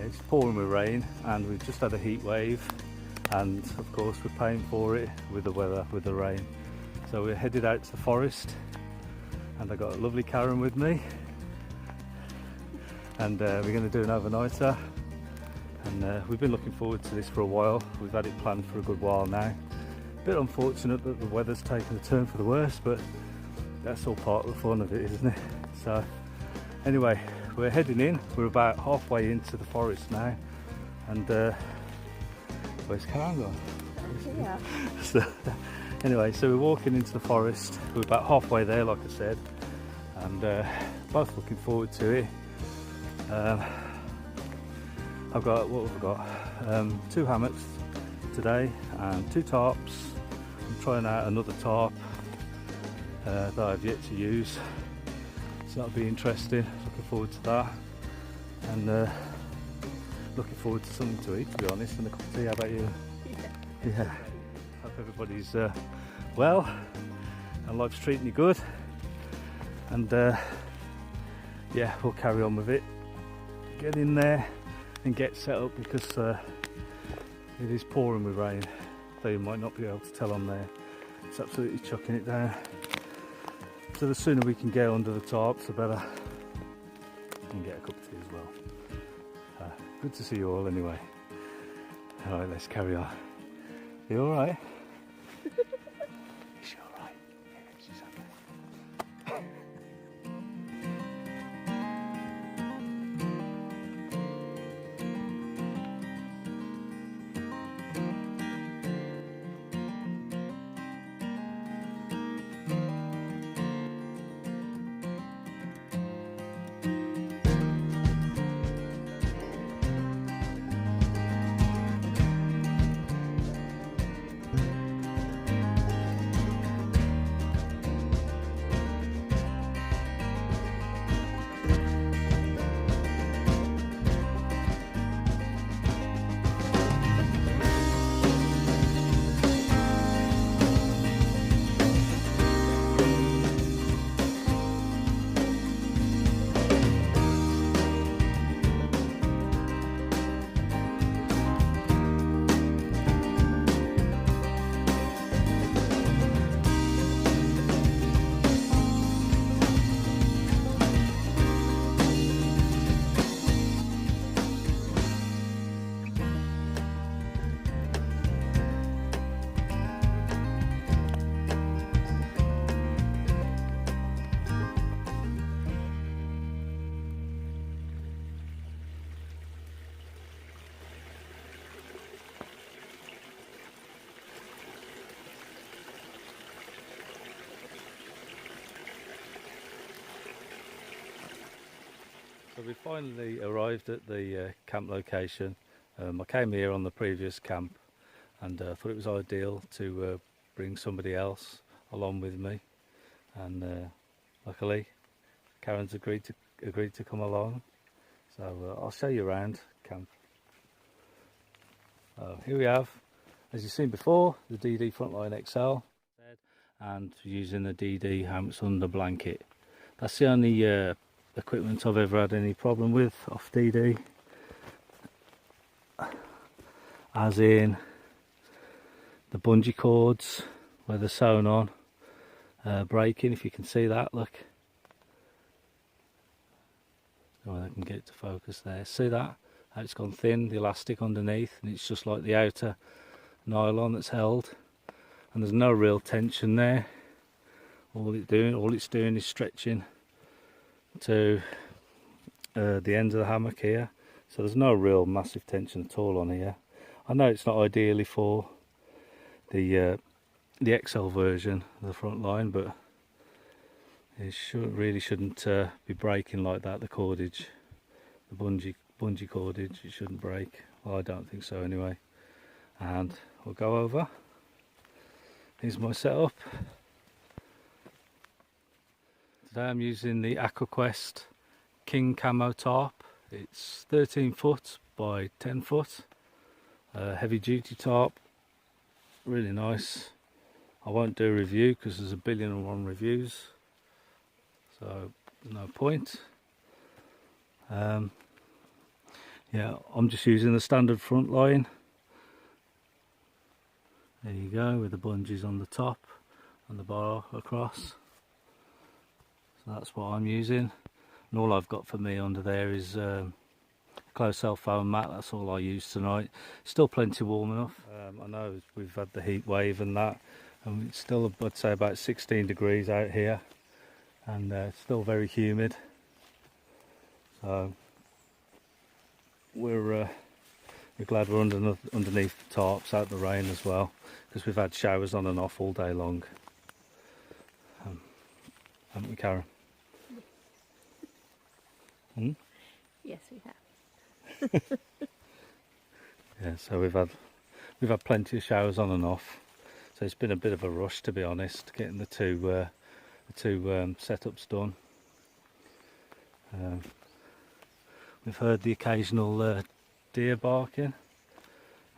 It's pouring with rain and we've just had a heat wave, and of course we're paying for it with the weather, with the rain. So we're headed out to the forest, and I got a lovely Karen with me, and we're going to do an overnighter. And we've been looking forward to this for a while. We've had it planned for a good while now. A bit unfortunate that the weather's taken a turn for the worse, but that's all part of the fun of it, isn't it? So anyway, we're heading in. We're about halfway into the forest now, and where's Karen gone? Yeah. So, anyway, so we're walking into the forest. We're about halfway there, like I said, and both looking forward to it. I've got, what have I got? 2 hammocks today and 2 tarps. I'm trying out another tarp that I've yet to use, so that'll be interesting. Looking forward to that, and looking forward to something to eat, to be honest, and a cup of tea. How about you? Yeah. Hope everybody's well and life's treating you good, and yeah, we'll carry on with it. Get in there and get set up, because it is pouring with rain, though you might not be able to tell on there. It's absolutely chucking it down. So the sooner we can get under the tarps, the better. And get a cup of tea as well. Good to see you all anyway. Alright, let's carry on. You alright? Is she alright? Yeah, she's okay. So we finally arrived at the camp location. I came here on the previous camp, and thought it was ideal to bring somebody else along with me, and luckily Karen's agreed to come along. So I'll show you around camp. Here we have, as you've seen before, the DD Frontline XL, and using the DD hammocks under blanket. That's the only equipment I've ever had any problem with off DD, as in the bungee cords where they're sewn on breaking. If you can see that, look. Oh, I can get it to focus there. See that? How it's gone thin, the elastic underneath, and it's just like the outer nylon that's held, and there's no real tension there. All it's doing is stretching to the end of the hammock here, so there's no real massive tension at all on here. I know it's not ideally for the XL version of the Frontline, but it really shouldn't be breaking like that. The cordage, the bungee cordage, it shouldn't break. Well, I don't think so anyway. And we'll go over. Here's my setup. Today I'm using the Aqua Quest King Kamo tarp. It's 13 foot by 10 foot. Heavy duty tarp. Really nice. I won't do a review because there's 1,000,001 reviews. So there's no point. Yeah, I'm just using the standard front line. There you go, with the bungees on the top and the bar across. So that's what I'm using. And all I've got for me under there is closed cell foam mat. That's all I use tonight. Still plenty warm enough. I know we've had the heat wave and that, and it's still, I'd say, about 16 degrees out here, and it's still very humid. So we're glad we're underneath the tarps out the rain as well, because we've had showers on and off all day long. Haven't we, Karen? Hmm? Yes, we have. Yeah, so we've had plenty of showers on and off. So it's been a bit of a rush, to be honest, getting the two setups done. We've heard the occasional deer barking.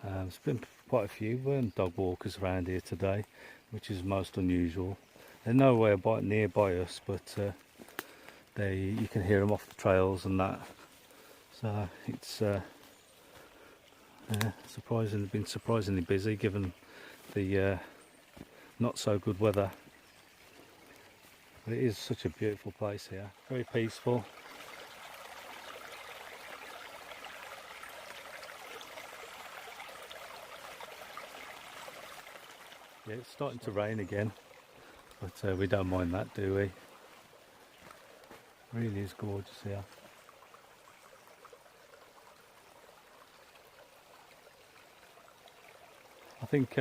There's been quite a few dog walkers around here today, which is most unusual. They're nowhere nearby us, but you can hear them off the trails and that. So it's been surprisingly busy given the not so good weather. But it is such a beautiful place here, very peaceful. Yeah, it's starting to rain again, but we don't mind that, do we? Really is gorgeous here. I think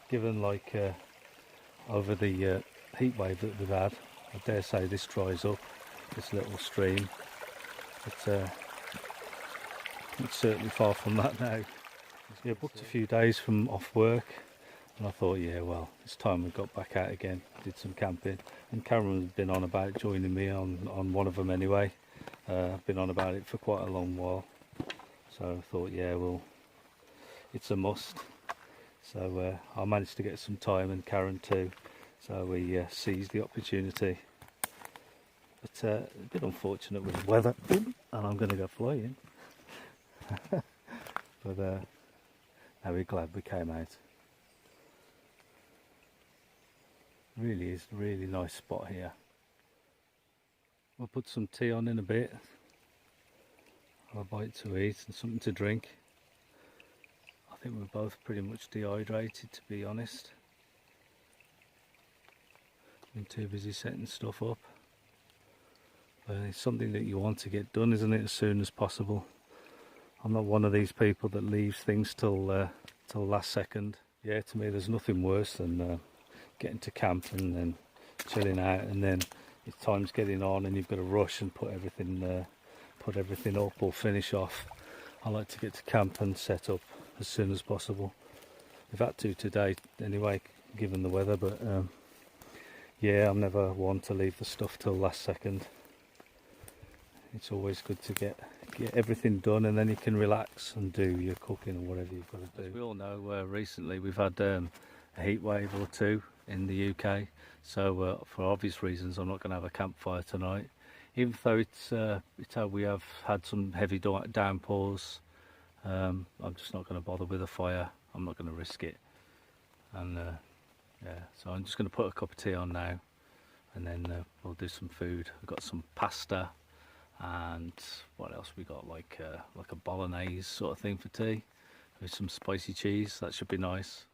given like over the heat wave that we've had, I dare say this dries up, this little stream. But it's certainly far from that now. Yeah, booked a few days from off work, and I thought, yeah, well, it's time we got back out again, did some camping. And Cameron's been on about joining me on one of them anyway. I've been on about it for quite a long while. So I thought, yeah, well, it's a must. So I managed to get some time, and Karen too. So we seized the opportunity. But a bit unfortunate with the weather, and I'm going to go flying. But now we're glad we came out. Really is a really nice spot here. We'll put some tea on in a bit. Have a bite to eat and something to drink. I think we're both pretty much dehydrated, to be honest. Been too busy setting stuff up. But it's something that you want to get done, isn't it, as soon as possible. I'm not one of these people that leaves things till last second. Yeah, to me there's nothing worse than getting to camp and then chilling out, and then if time's getting on and you've got to rush and put everything up or finish off. I like to get to camp and set up as soon as possible. We've had to today anyway, given the weather, but yeah, I'm never one to leave the stuff till last second. It's always good to get everything done, and then you can relax and do your cooking or whatever you've got to do. As we all know, recently we've had a heat wave or two in the UK, so for obvious reasons I'm not going to have a campfire tonight, even though we have had some heavy downpours. I'm just not going to bother with a fire. I'm not going to risk it, and yeah, so I'm just going to put a cup of tea on now, and then we'll do some food. I've got some pasta, and what else we got, like a bolognese sort of thing for tea with some spicy cheese. That should be nice.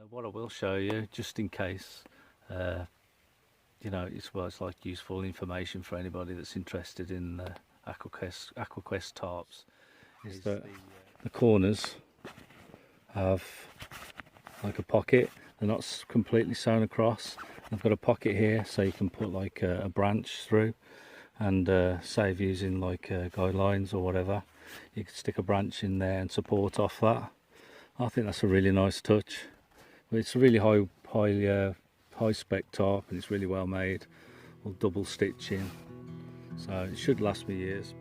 What I will show you, just in case, you know, it's like useful information for anybody that's interested in Aqua Quest tarps, is that the corners have like a pocket. They're not completely sewn across. They've got a pocket here, so you can put like a branch through, and save using like guidelines or whatever. You can stick a branch in there and support off that. I think that's a really nice touch. It's a really high spec tarp, and it's really well made. All double stitching, so it should last me years.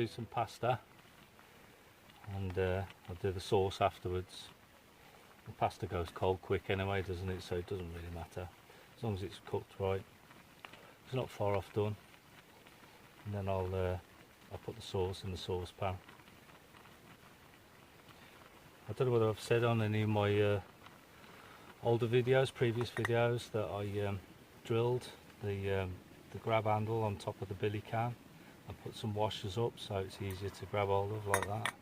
do some pasta, and I'll do the sauce afterwards. The pasta goes cold quick anyway, doesn't it? So it doesn't really matter as long as it's cooked right. It's not far off done, and then I'll put the sauce in the saucepan. I don't know whether I've said on any of my older videos, previous videos, that I drilled the grab handle on top of the billy can and put some washers up so it's easier to grab hold of like that,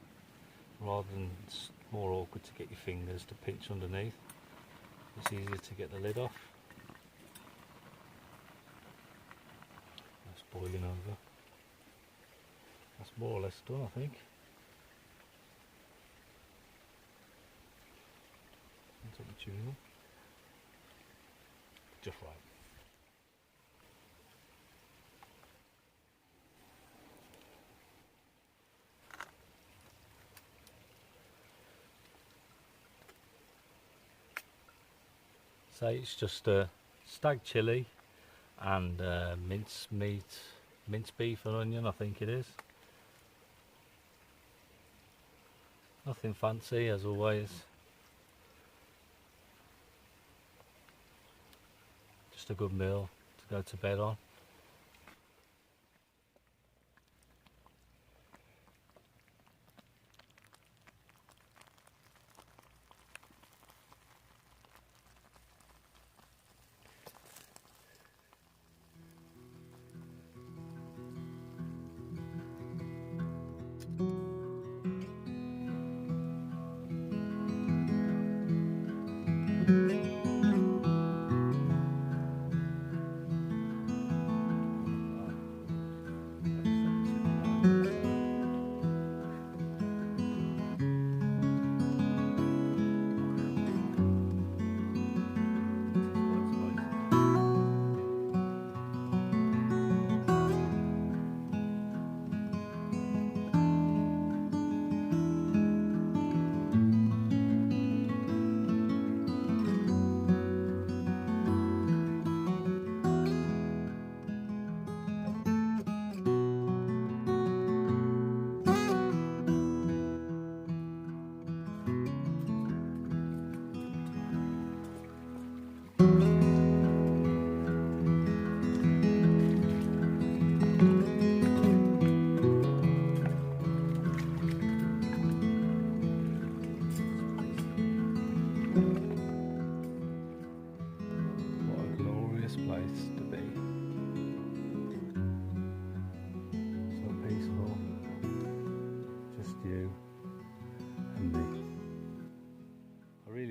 rather than it's more awkward to get your fingers to pinch underneath. It's easier to get the lid off. That's boiling over. That's more or less done, I think. That's what the tune. Just right. So it's just stag chilli and mince beef and onion, I think it is. Nothing fancy as always. Just a good meal to go to bed on.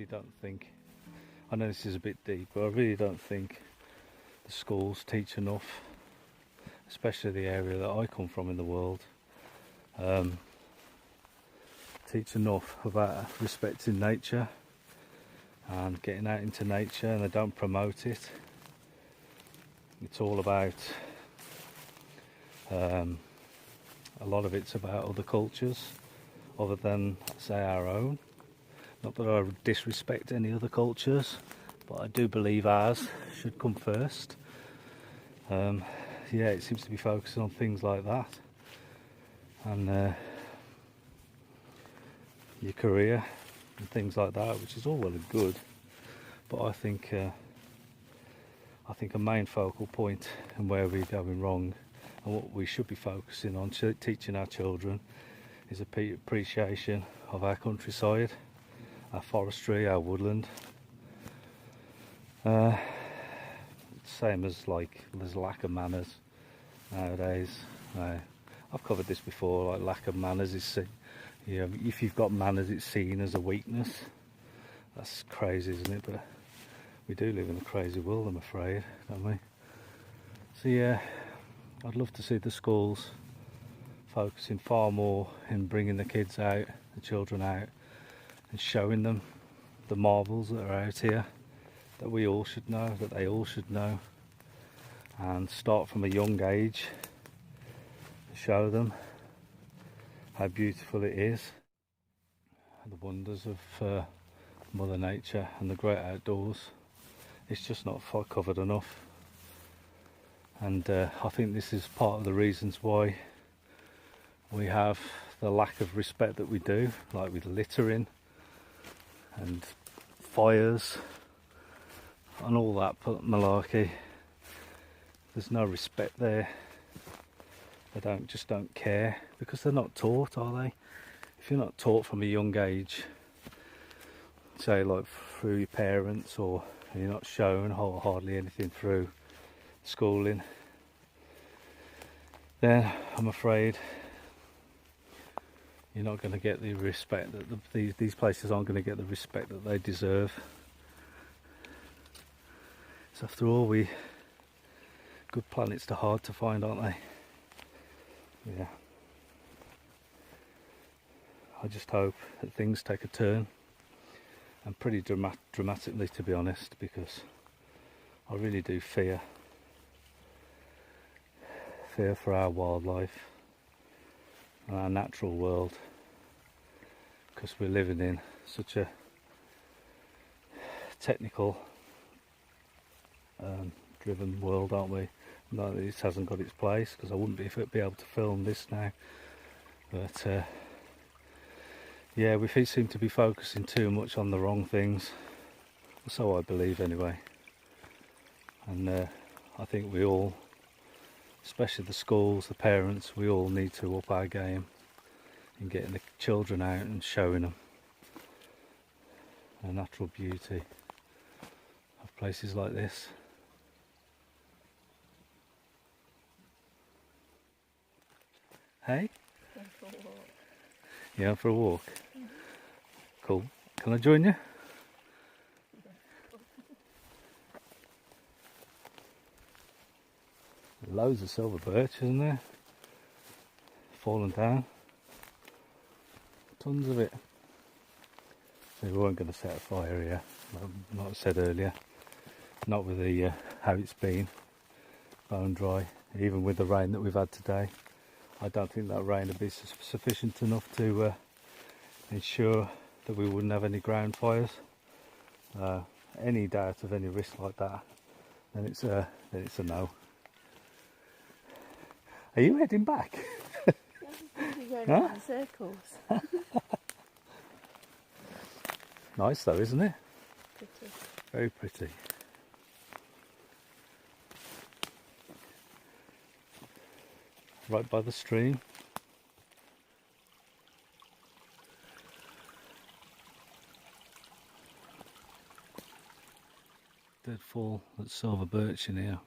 Don't think, I know this is a bit deep, but I really don't think the schools teach enough, especially the area that I come from in the world, teach enough about respecting nature and getting out into nature, and they don't promote it. It's all about, a lot of it's about other cultures other than, say, our own. Not that I disrespect any other cultures, but I do believe ours should come first. Yeah, it seems to be focusing on things like that, and your career and things like that, which is all well and good. But I think a main focal point and where we're going wrong, and what we should be focusing on, teaching our children, is appreciation of our countryside, our forestry, our woodland. Same as like there's lack of manners nowadays. I've covered this before. Like, lack of manners is, if you've got manners, it's seen as a weakness. That's crazy, isn't it? But we do live in a crazy world, I'm afraid, don't we? So yeah, I'd love to see the schools focusing far more in bringing the kids out, the children out, and showing them the marvels that are out here, that we all should know, that they all should know, and start from a young age to show them how beautiful it is, and the wonders of Mother Nature and the great outdoors. It's just not covered enough, and I think this is part of the reasons why we have the lack of respect that we do, like with littering and fires and all that malarkey. There's no respect there. They just don't care, because they're not taught, are they? If you're not taught from a young age, say like through your parents, or you're not shown hardly anything through schooling, then I'm afraid you're not going to get the respect that these places aren't going to get the respect that they deserve. So after all, good planets are hard to find, aren't they? Yeah. I just hope that things take a turn, and pretty dramatically, to be honest, because I really do fear for our wildlife and our natural world, because we're living in such a technical driven world, aren't we? Not that this hasn't got its place, because I wouldn't be able to film this now, but yeah, we seem to be focusing too much on the wrong things, so I believe anyway. And I think we all, especially the schools, the parents, we all need to up our game in getting the children out and showing them the natural beauty of places like this. Hey? Going for a walk. Yeah, for a walk. Cool. Can I join you? Loads of silver birch, isn't there? Fallen down. Tons of it. So we weren't going to set a fire here, like I said earlier. Not with the how it's been, bone dry. Even with the rain that we've had today, I don't think that rain would be sufficient enough to ensure that we wouldn't have any ground fires. Any doubt of any risk like that, then it's a no. Are you heading back? You're going around in circles. Nice though, isn't it? Pretty. Very pretty. Right by the stream. Deadfall at silver birch in here.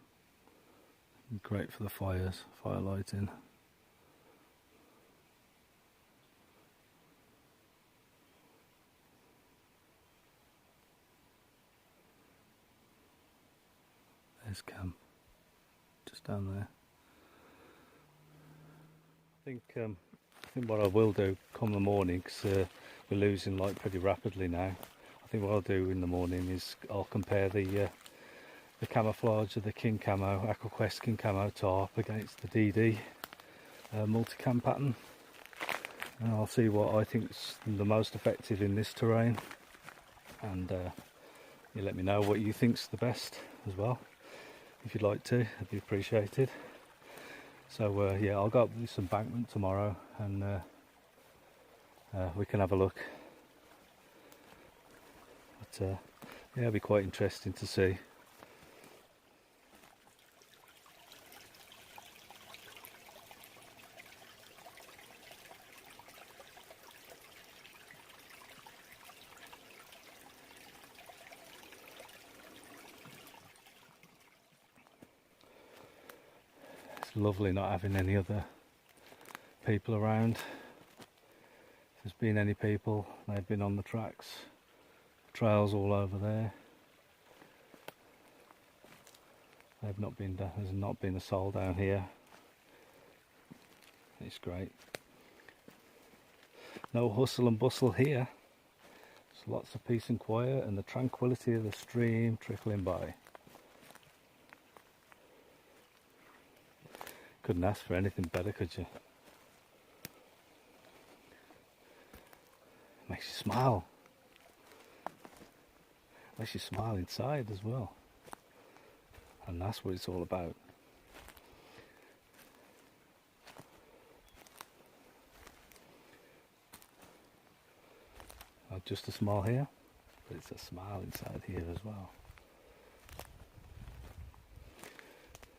Great for the fires, fire lighting. There's camp, just down there. I think what I will do come the morning, because we're losing light pretty rapidly now. I think what I'll do in the morning is I'll compare the camouflage of the King Kamo, Aqua Quest King Kamo tarp against the DD multicam pattern, and I'll see what I think's the most effective in this terrain, and you let me know what you think's the best as well. If you'd like to, it'd be appreciated. So yeah, I'll go up this embankment tomorrow, and we can have a look. But yeah, it'll be quite interesting to see. It's lovely not having any other people around. If there's been any people, they've been on the tracks, trails all over there. There's not been a soul down here. It's great. No hustle and bustle here. There's lots of peace and quiet, and the tranquility of the stream trickling by. Couldn't ask for anything better, could you? Makes you smile. Makes you smile inside as well. And that's what it's all about. Not just a smile here, but it's a smile inside here as well.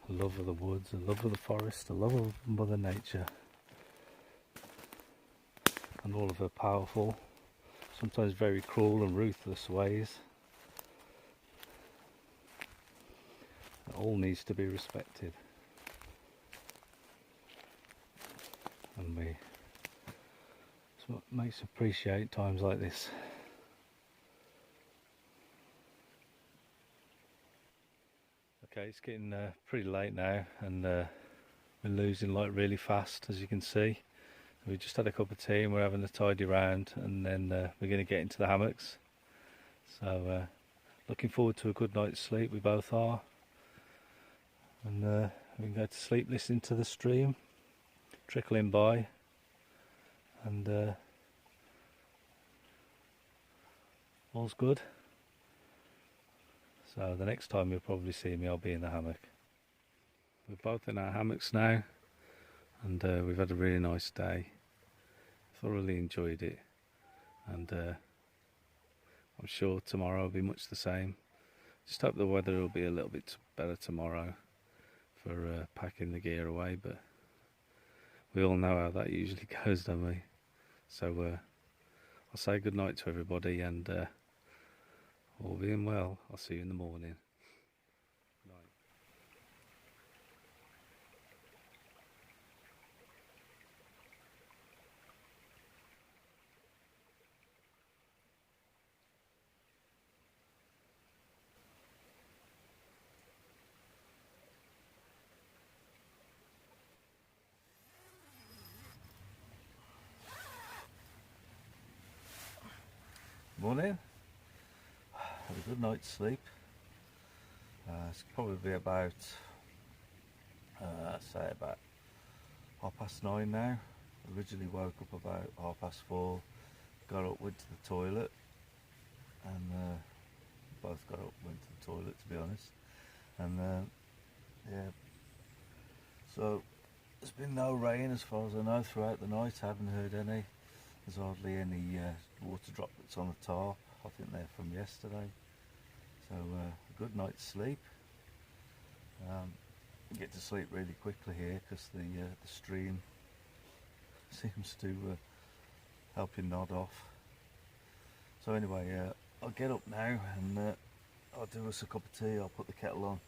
A love of the woods, a love of the forest, a love of Mother Nature, and all of her powerful, sometimes very cruel and ruthless ways. It all needs to be respected. And it's what makes us appreciate times like this. Okay, it's getting pretty late now, and we're losing light really fast, as you can see. We just had a cup of tea and we're having a tidy round, and then we're going to get into the hammocks. So looking forward to a good night's sleep, we both are. And we can go to sleep listening to the stream trickling by, and all's good. So the next time you'll probably see me, I'll be in the hammock. We're both in our hammocks now, and we've had a really nice day. Thoroughly enjoyed it, and I'm sure tomorrow will be much the same. Just hope the weather will be a little bit better tomorrow for packing the gear away, but we all know how that usually goes, don't we? So I'll say good night to everybody, and all being well, I'll see you in the morning. Morning. Had a good night's sleep. It's probably about, say about 9:30 now. Originally woke up about 4:30, got up, went to the toilet, and both got up, went to the toilet, to be honest. And yeah, so there's been no rain as far as I know throughout the night. I haven't heard any. There's hardly any water droplets on the tarp. I think they're from yesterday. So a good night's sleep. Get to sleep really quickly here because the stream seems to help you nod off. So anyway, I'll get up now, and I'll do us a cup of tea. I'll put the kettle on.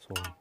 That's all.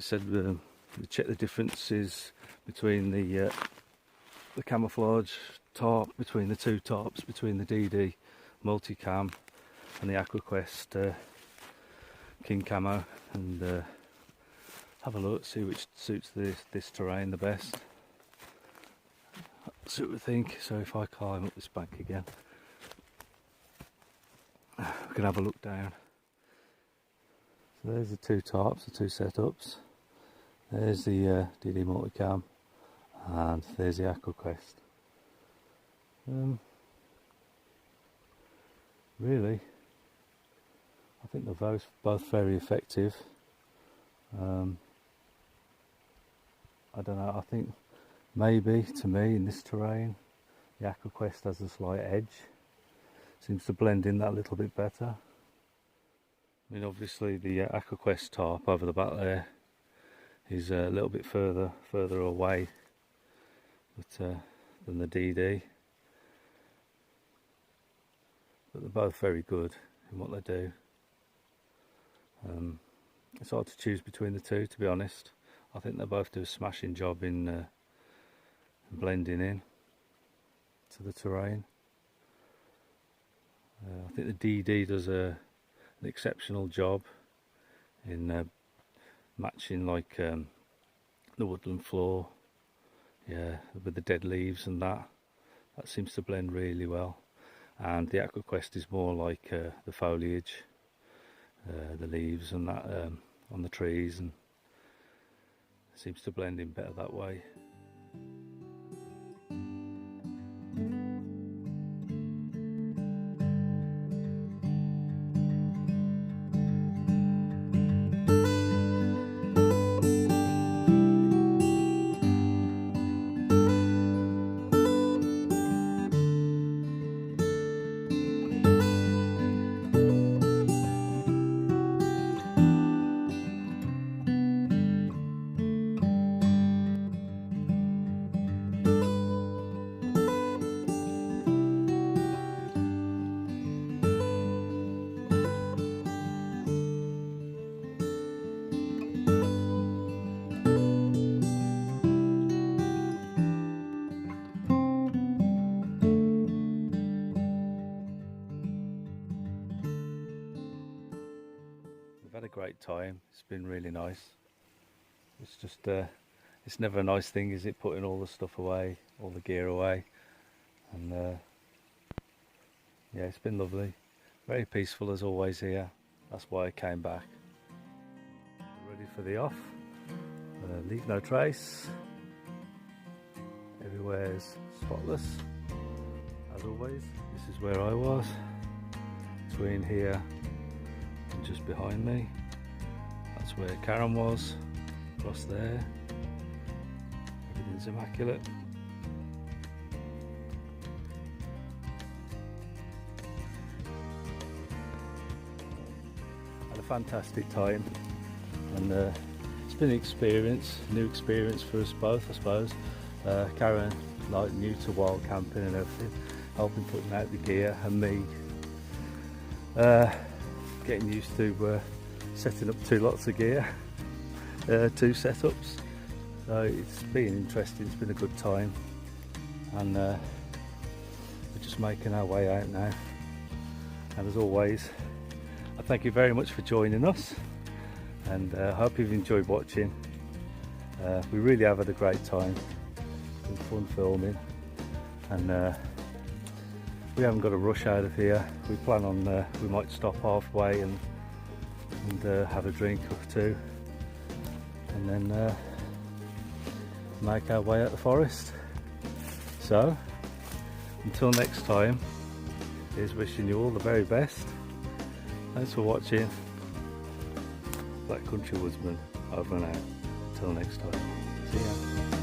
said check the differences between the camouflage tarp, between the two tarps, between the DD multicam and the Aqua Quest King Kamo, and have a look, see which suits this terrain the best. See what we think. So if I climb up this bank again, we can have a look down. So there's the two tarps, the two setups. There's the DD multicam, and there's the Aqua Quest. Really, I think they're both very effective. I don't know, I think maybe to me in this terrain the Aqua Quest has a slight edge, seems to blend in that a little bit better. I mean, obviously the Aqua Quest tarp over the back there is a little bit further away than the DD, but they're both very good in what they do. It's hard to choose between the two, to be honest. I think they both do a smashing job in blending in to the terrain. I think the DD does an exceptional job in matching like the woodland floor, yeah, with the dead leaves and that seems to blend really well. And the Aqua Quest is more like the foliage, the leaves and that on the trees, and seems to blend in better that way. Had a great time. It's been really nice. It's just it's never a nice thing, is it, putting all the stuff away, all the gear away, and yeah, it's been lovely, very peaceful as always here. That's why I came back. Ready for the off. Leave no trace, everywhere's spotless as always. This is where I was, between here and just behind me. That's where Karen was, across there. Everything's immaculate. Had a fantastic time, and it's been an experience, new experience for us both, I suppose. Karen, like, new to wild camping and everything, helping putting out the gear, and me getting used to setting up two lots of gear, two setups. So it's been interesting, it's been a good time, and we're just making our way out now. And as always, I thank you very much for joining us, and I hope you've enjoyed watching. We really have had a great time, it's been fun filming, and we haven't got a rush out of here. We plan on we might stop halfway and have a drink or two, and then make our way out the forest. So until next time, here's wishing you all the very best. Thanks for watching. Black Country Woodsman over and out. Until next time, see ya.